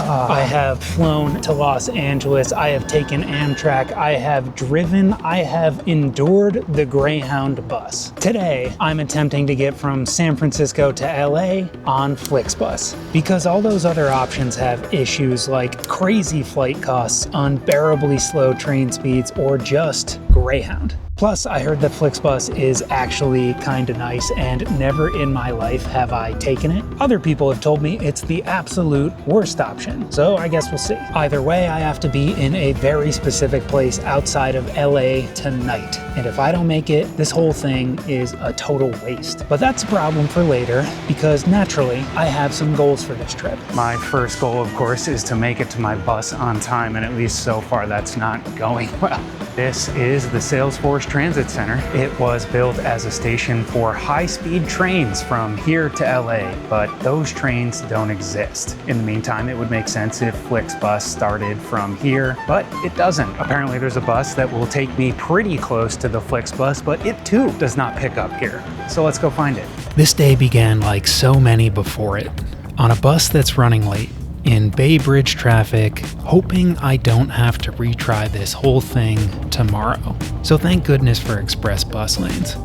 I have flown to Los Angeles. I have taken Amtrak. I have driven. I have endured the Greyhound bus. Today, I'm attempting to get from San Francisco to LA on Flixbus because all those other options have issues like crazy flight costs, unbearably slow train speeds, or just Greyhound. Plus, I heard that Flixbus is actually kinda nice, and never in my life have I taken it. Other people have told me it's the absolute worst option, so I guess we'll see. Either way, I have to be in a very specific place outside of LA tonight, and if I don't make it, this whole thing is a total waste. But that's a problem for later, because naturally, I have some goals for this trip. My first goal, of course, is to make it to my bus on time, and at least so far that's not going well. This is the Salesforce Transit Center. It was built as a station for high-speed trains from here to LA, but those trains don't exist. In the meantime, it would make sense if Flixbus started from here, but it doesn't. Apparently there's a bus that will take me pretty close to the Flixbus, but it too does not pick up here. So let's go find it. This day began like so many before it, on a bus that's running late, in Bay Bridge traffic, hoping I don't have to retry this whole thing tomorrow. So thank goodness for express bus lanes.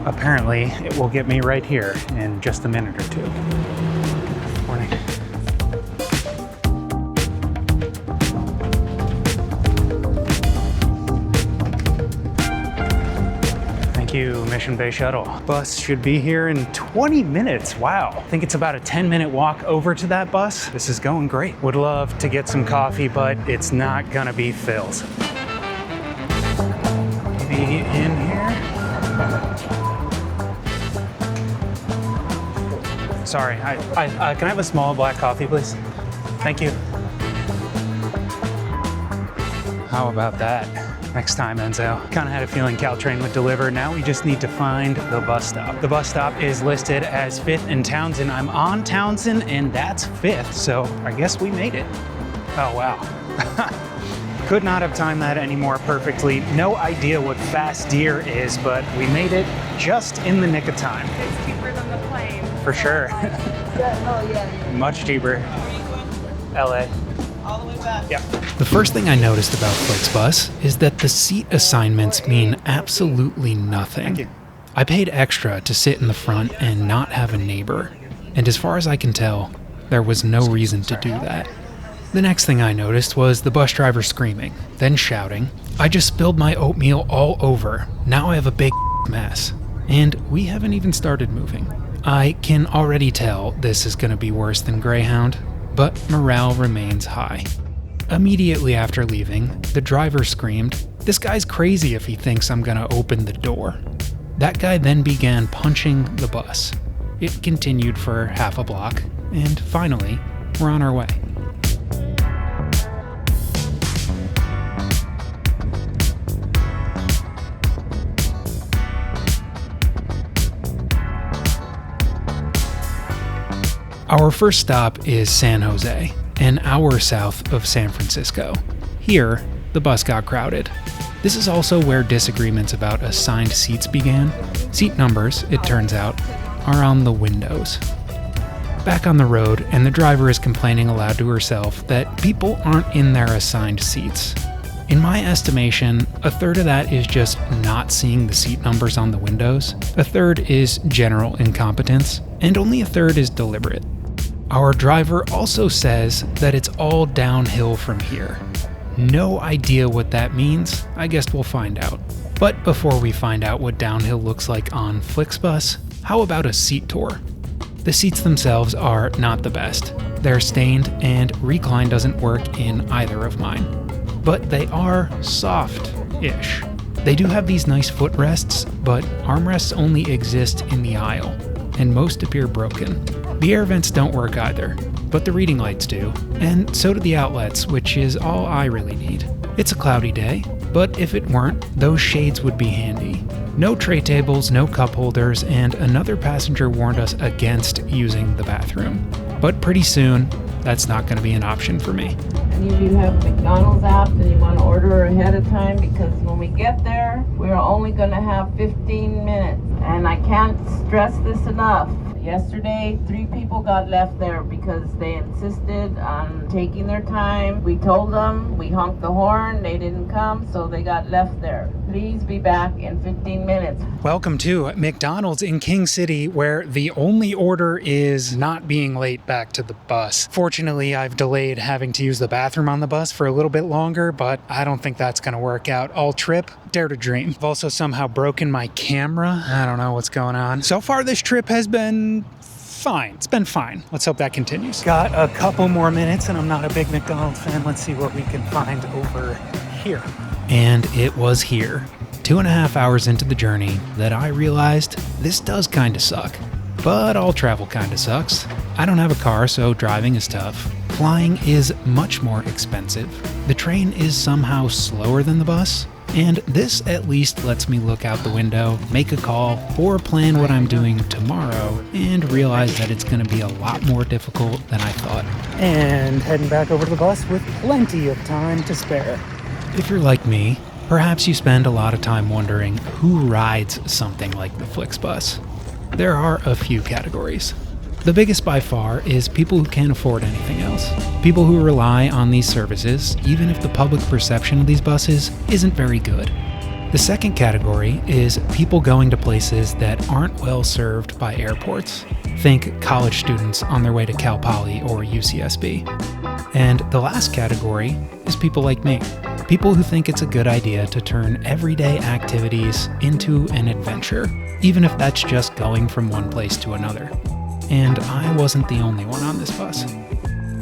Apparently, it will get me right here in just a minute or two. Morning. Thank you, Mission Bay Shuttle. Bus should be here in 20 minutes. Wow. I think it's about a 10-minute walk over to that bus. This is going great. Would love to get some coffee, but it's not gonna be filled. Maybe in here? Sorry, can I have a small black coffee, please? Thank you. How about that? Next time, Enzo. Kind of had a feeling Caltrain would deliver. Now we just need to find the bus stop. The bus stop is listed as 5th and Townsend. I'm on Townsend, and that's 5th, so I guess we made it. Oh, wow. Could not have timed that any more perfectly. No idea what fast deer is, but we made it just in the nick of time. It's cheaper than the plane. For sure. Yeah. Much cheaper. LA. All the way back. Yeah. The first thing I noticed about Flixbus is that the seat assignments mean absolutely nothing. Thank you. I paid extra to sit in the front and not have a neighbor, and as far as I can tell, there was no reason to do that. The next thing I noticed was the bus driver screaming, then shouting. I just spilled my oatmeal all over. Now I have a big mess. And we haven't even started moving. I can already tell this is going to be worse than Greyhound, but morale remains high. Immediately after leaving, the driver screamed, "This guy's crazy if he thinks I'm gonna open the door." That guy then began punching the bus. It continued for half a block, and finally, we're on our way. Our first stop is San Jose, an hour south of San Francisco. Here, the bus got crowded. This is also where disagreements about assigned seats began. Seat numbers, it turns out, are on the windows. Back on the road, and the driver is complaining aloud to herself that people aren't in their assigned seats. In my estimation, a third of that is just not seeing the seat numbers on the windows, a third is general incompetence, and only a third is deliberate. Our driver also says that it's all downhill from here. No idea what that means. I guess we'll find out. But before we find out what downhill looks like on Flixbus, how about a seat tour? The seats themselves are not the best. They're stained, and recline doesn't work in either of mine. But they are soft-ish. They do have these nice footrests, but armrests only exist in the aisle, and most appear broken. The air vents don't work either, but the reading lights do, and so do the outlets, which is all I really need. It's a cloudy day, but if it weren't, those shades would be handy. No tray tables, no cup holders, and another passenger warned us against using the bathroom. But pretty soon, that's not going to be an option for me. Any of you have McDonald's apps and you want to order ahead of time, because when we get there, we're only going to have 15 minutes. And I can't stress this enough. Yesterday, 3 people got left there because they insisted on taking their time. We told them, we honked the horn, they didn't come, so they got left there. Please be back in 15 minutes. Welcome to McDonald's in King City, where the only order is not being late back to the bus. Fortunately, I've delayed having to use the bathroom on the bus for a little bit longer, but I don't think that's going to work out all trip. Dare to dream. I've also somehow broken my camera. I don't know what's going on. So far, this trip has been fine. It's been fine. Let's hope that continues. Got a couple more minutes, and I'm not a big McDonald's fan. Let's see what we can find over here. And it was here, 2.5 hours into the journey, that I realized this does kinda suck. But all travel kinda sucks. I don't have a car, so driving is tough. Flying is much more expensive. The train is somehow slower than the bus. And this at least lets me look out the window, make a call, or plan what I'm doing tomorrow, and realize that it's going to be a lot more difficult than I thought. And heading back over to the bus with plenty of time to spare. If you're like me, perhaps you spend a lot of time wondering who rides something like the Flixbus. There are a few categories. The biggest by far is people who can't afford anything else. People who rely on these services, even if the public perception of these buses isn't very good. The second category is people going to places that aren't well served by airports. Think college students on their way to Cal Poly or UCSB. And the last category is people like me. People who think it's a good idea to turn everyday activities into an adventure, even if that's just going from one place to another. And I wasn't the only one on this bus.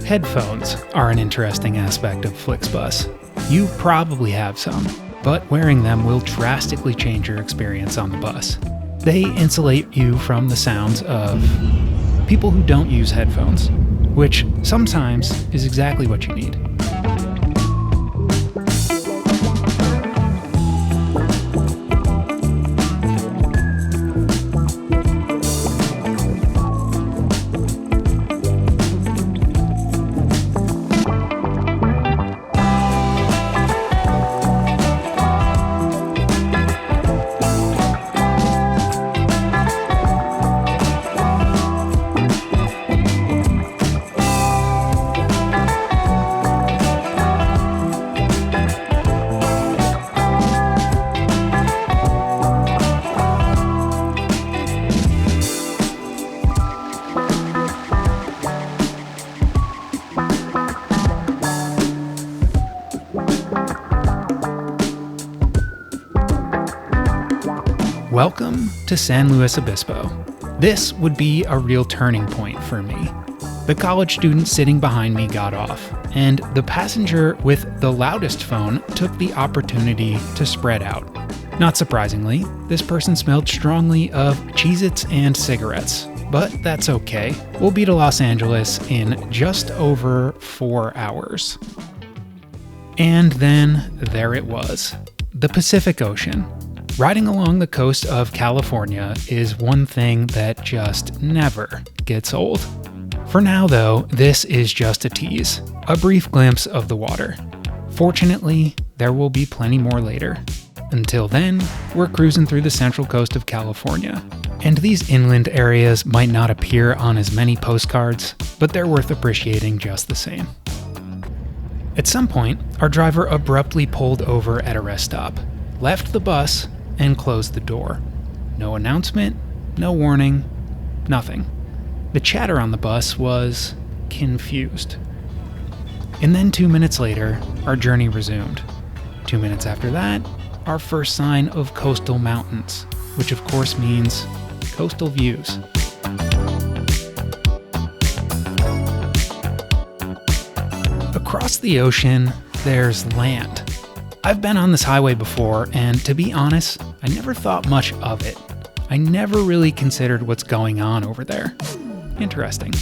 Headphones are an interesting aspect of Flixbus. You probably have some, but wearing them will drastically change your experience on the bus. They insulate you from the sounds of people who don't use headphones, which sometimes is exactly what you need. Welcome to San Luis Obispo. This would be a real turning point for me. The college student sitting behind me got off, and the passenger with the loudest phone took the opportunity to spread out. Not surprisingly, this person smelled strongly of Cheez-Its and cigarettes, but that's okay. We'll be to Los Angeles in just over 4 hours. And then there it was, the Pacific Ocean. Riding along the coast of California is one thing that just never gets old. For now though, this is just a tease, a brief glimpse of the water. Fortunately, there will be plenty more later. Until then, we're cruising through the central coast of California. And these inland areas might not appear on as many postcards, but they're worth appreciating just the same. At some point, our driver abruptly pulled over at a rest stop, left the bus, and closed the door. No announcement, no warning, nothing. The chatter on the bus was confused. And then 2 minutes later, our journey resumed. 2 minutes after that, our first sign of coastal mountains, which of course means coastal views. Across the ocean, there's land. I've been on this highway before, and to be honest, I never thought much of it. I never really considered what's going on over there. Interesting.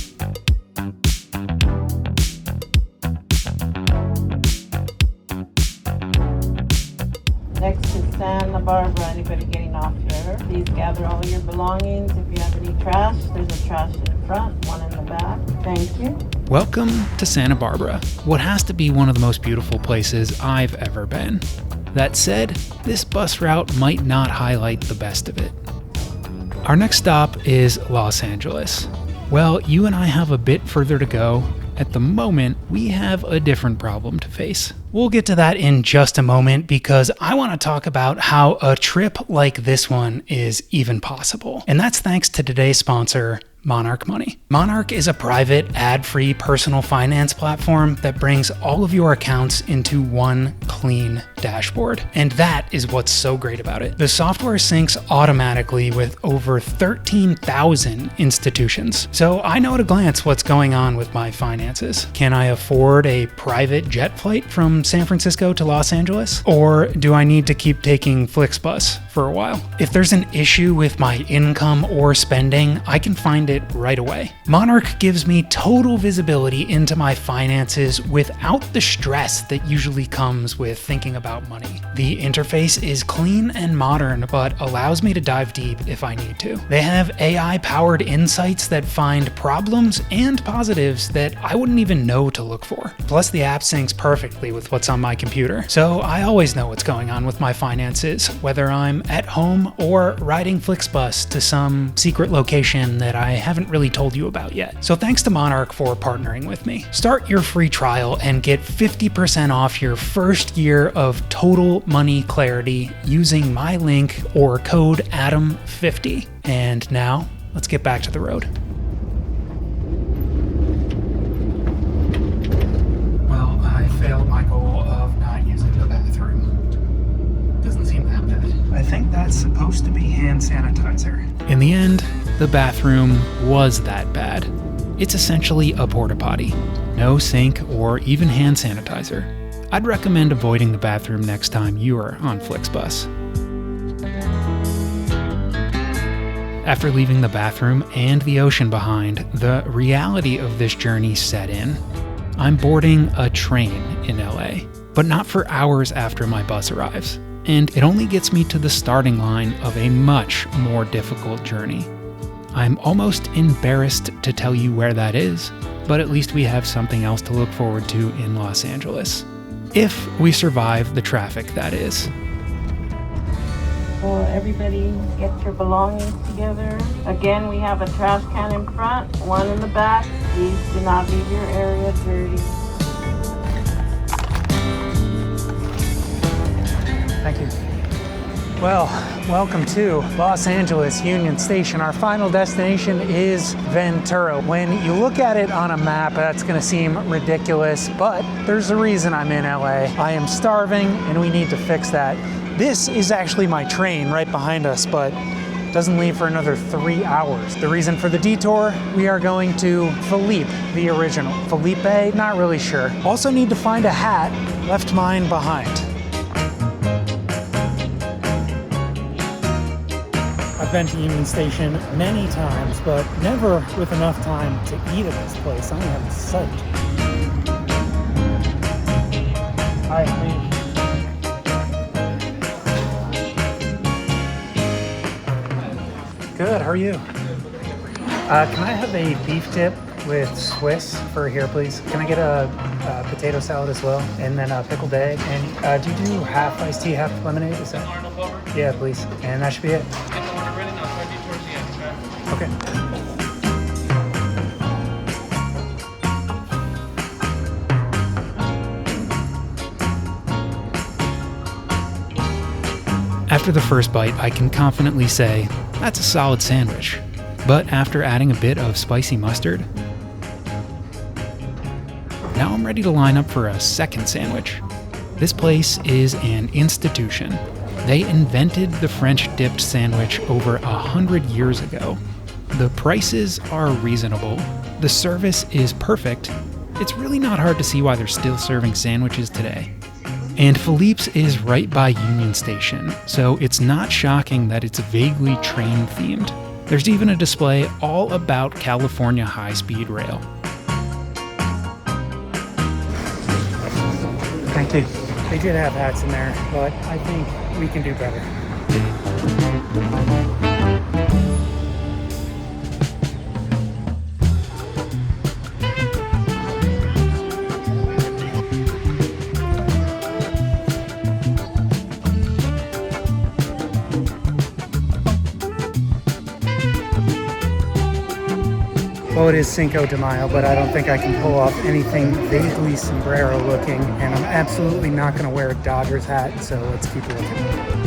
Next to Santa Barbara, anybody getting off here, please gather all your belongings. If you have any trash, there's a trash in front, one in the back. Thank you. Welcome to Santa Barbara, what has to be one of the most beautiful places I've ever been. That said, this bus route might not highlight the best of it. Our next stop is Los Angeles. Well, you and I have a bit further to go. At the moment, we have a different problem to face. We'll get to that in just a moment because I want to talk about how a trip like this one is even possible. And that's thanks to today's sponsor, Monarch Money. Monarch is a private, ad-free personal finance platform that brings all of your accounts into one clean dashboard. And that is what's so great about it. The software syncs automatically with over 13,000 institutions. So I know at a glance what's going on with my finances. Can I afford a private jet flight from San Francisco to Los Angeles? Or do I need to keep taking Flixbus for a while? If there's an issue with my income or spending, I can find it right away. Monarch gives me total visibility into my finances without the stress that usually comes with thinking about money. The interface is clean and modern, but allows me to dive deep if I need to. They have AI-powered insights that find problems and positives that I wouldn't even know to look for. Plus, the app syncs perfectly with what's on my computer, so I always know what's going on with my finances, whether I'm at home or riding Flixbus to some secret location that I haven't really told you about yet. So thanks to Monarch for partnering with me. Start your free trial and get 50% off your first year of total money clarity using my link or code ADAM50. And now, let's get back to the road. Well, I failed my goal of not using the bathroom. Doesn't seem that bad. I think that's supposed to be hand sanitizer. In the end, the bathroom was that bad. It's essentially a porta potty. No sink or even hand sanitizer. I'd recommend avoiding the bathroom next time you are on Flixbus. After leaving the bathroom and the ocean behind, the reality of this journey set in. I'm boarding a train in LA, but not for hours after my bus arrives. And it only gets me to the starting line of a much more difficult journey. I'm almost embarrassed to tell you where that is, but at least we have something else to look forward to in Los Angeles. If we survive the traffic, that is. So everybody get your belongings together. Again, we have a trash can in front, one in the back. Please do not leave your area dirty. Thank you. Well, welcome to Los Angeles Union Station. Our final destination is Ventura. When you look at it on a map, that's going to seem ridiculous, but there's a reason I'm in LA. I am starving and we need to fix that. This is actually my train right behind us, but doesn't leave for another 3 hours. The reason for the detour, we are going to Philippe, the original. Felipe, not really sure. Also need to find a hat, left mine behind. I've been to Union Station many times, but never with enough time to eat at this place. I am psyched. Hi, honey. Good, how are you? Can I have a beef dip with Swiss for here, please? Can I get a potato salad as well? And then a pickled egg? And do you do half iced tea, half lemonade? Is that? Yeah, please. And that should be it. Okay. After the first bite, I can confidently say, that's a solid sandwich. But after adding a bit of spicy mustard, now I'm ready to line up for a second sandwich. This place is an institution. They invented the French dipped sandwich over 100 years ago. The prices are reasonable. The service is perfect. It's really not hard to see why they're still serving sandwiches today. And Philippe's is right by Union Station, so it's not shocking that it's vaguely train themed. There's even a display all about California high-speed rail. Thank you. They did have hats in there, but I think we can do better. Well, it is Cinco de Mayo, but I don't think I can pull off anything vaguely sombrero looking, and I'm absolutely not going to wear a Dodgers hat, so let's keep looking.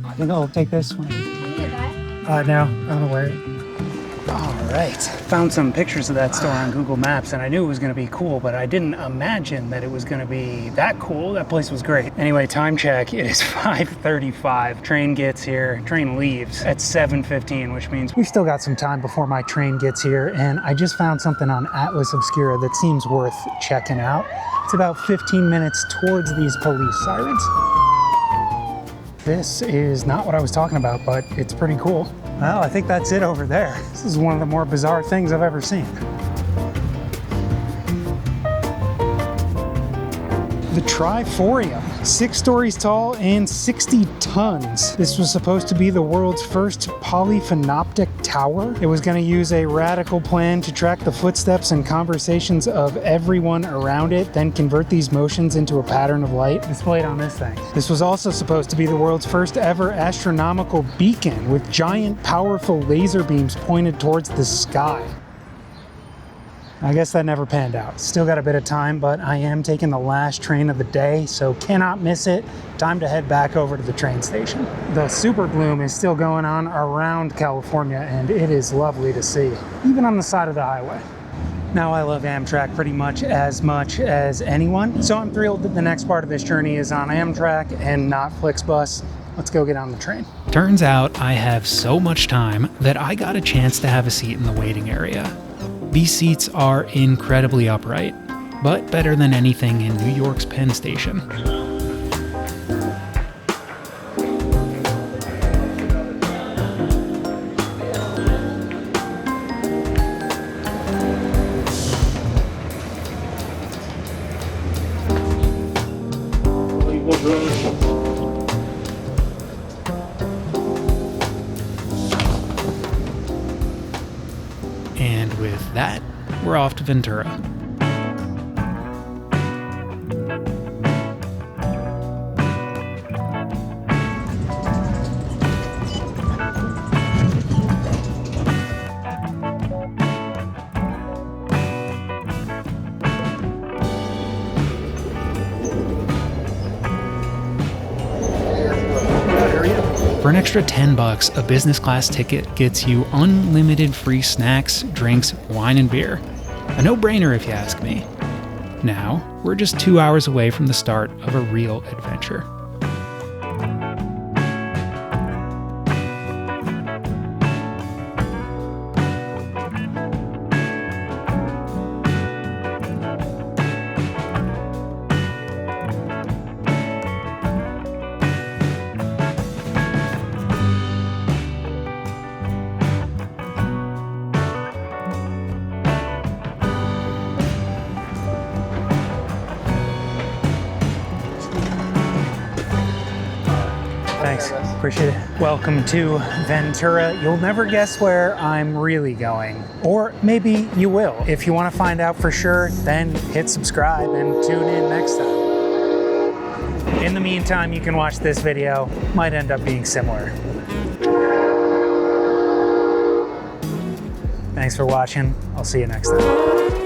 I think I'll take this one. No, I don't know where. All right. Found some pictures of that store on Google Maps, and I knew it was going to be cool, but I didn't imagine that it was going to be that cool. That place was great. Anyway, time check. It is 5:35. Train gets here. Train leaves at 7:15, which means we've still got some time before my train gets here, and I just found something on Atlas Obscura that seems worth checking out. It's about 15 minutes towards these police sirens. This is not what I was talking about, but it's pretty cool. Well, I think that's it over there. This is one of the more bizarre things I've ever seen. The Triforium, 6 stories tall and 60 tons. This was supposed to be the world's first polyphenoptic tower. It was going to use a radical plan to track the footsteps and conversations of everyone around it, then convert these motions into a pattern of light displayed on this thing. This was also supposed to be the world's first ever astronomical beacon with giant, powerful laser beams pointed towards the sky. I guess that never panned out. Still got a bit of time, but I am taking the last train of the day, so cannot miss it. Time to head back over to the train station. The super bloom is still going on around California, and it is lovely to see, even on the side of the highway. Now, I love Amtrak pretty much as anyone, so I'm thrilled that the next part of this journey is on Amtrak and not Flixbus. Let's go get on the train. Turns out I have so much time that I got a chance to have a seat in the waiting area. These seats are incredibly upright, but better than anything in New York's Penn Station. And with that, we're off to Ventura. For an extra $10, a business class ticket gets you unlimited free snacks, drinks, wine, and beer. A no-brainer if you ask me. Now, we're just 2 hours away from the start of a real adventure. Thanks, appreciate it. Welcome to Ventura. You'll never guess where I'm really going. Or maybe you will. If you want to find out for sure, then hit subscribe and tune in next time. In the meantime, you can watch this video. Might end up being similar. Thanks for watching. I'll see you next time.